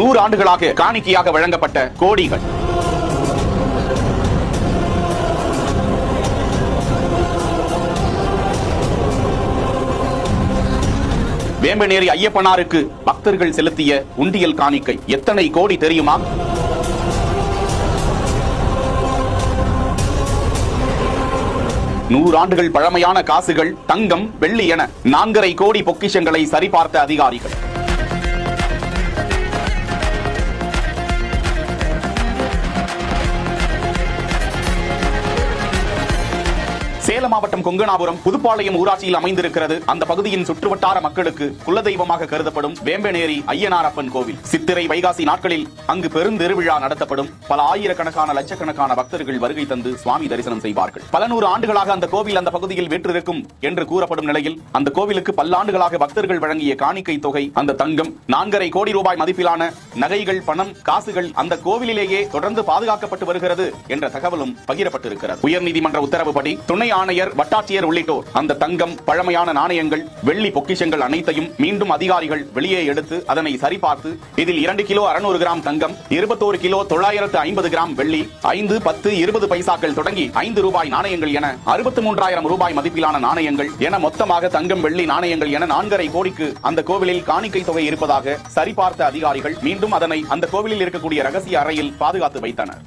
100 ஆண்டுகளாக காணிக்கையாக வழங்கப்பட்ட கோடிகள். வேம்பநேரி ஐயப்பனாருக்கு பக்தர்கள் செலுத்திய உண்டியல் காணிக்கை எத்தனை கோடி தெரியுமா? நூறாண்டுகள் பழமையான காசுகள், தங்கம், வெள்ளி என 4.5 கோடி பொக்கிஷங்களை சரிபார்த்த அதிகாரிகள். சேலம் மாவட்டம் கொங்கனாபுரம் புதுப்பாளையம் ஊராட்சியில் அமைந்திருக்கிறது. அந்த பகுதியின் சுற்றுவட்டார மக்களுக்கு குலதெய்வமாக கருதப்படும் வேம்பநேரி ஐயனாரப்பன் கோவில். சித்திரை வைகாசி நாட்களில் அங்கு பெருந்திருவிழா நடத்தப்படும். பல ஆயிரக்கணக்கான லட்சக்கணக்கான பக்தர்கள் வருகை தந்து சுவாமி தரிசனம் செய்வார்கள். பல நூறு ஆண்டுகளாக அந்த கோவில் அந்த பகுதியில் வீற்றிருக்கும் என்று கூறப்படும் நிலையில் அந்த கோவிலுக்கு பல்லாண்டுகளாக பக்தர்கள் வழங்கிய காணிக்கை தொகை, அந்த தங்கம், 4.5 கோடி ரூபாய் மதிப்பிலான நகைகள், பணம், காசுகள் அந்த கோவிலிலேயே தொடர்ந்து பாதுகாக்கப்பட்டு வருகிறது என்ற தகவலும் பகிரப்பட்டிருக்கிறது. உயர்நீதிமன்ற உத்தரவுப்படி துணை ஆணையர், வட்டாட்சியர் உள்ளிட்டோர் அந்த தங்கம், பழமையான நாணயங்கள், வெள்ளி பொக்கிஷங்கள் அனைத்தையும் மீண்டும் அதிகாரிகள் வெளியே எடுத்து அதனை சரிபார்த்து இதில் 2 கிலோ 600 கிராம் தங்கம், 21 கிலோ 950 கிராம் வெள்ளி, 5, 10, 20 பைசாக்கள் தொடங்கி 5 ரூபாய் நாணயங்கள் என 63,000 ரூபாய் மதிப்பிலான நாணயங்கள் என மொத்தமாக தங்கம், வெள்ளி, நாணயங்கள் என 4.5 கோடிக்கு அந்த கோவிலில் காணிக்கை தொகை இருப்பதாக சரிபார்த்த அதிகாரிகள் மீண்டும் அதனை அந்த கோவிலில் இருக்கக்கூடிய ரகசிய அறையில் பாதுகாத்து வைத்தனர்.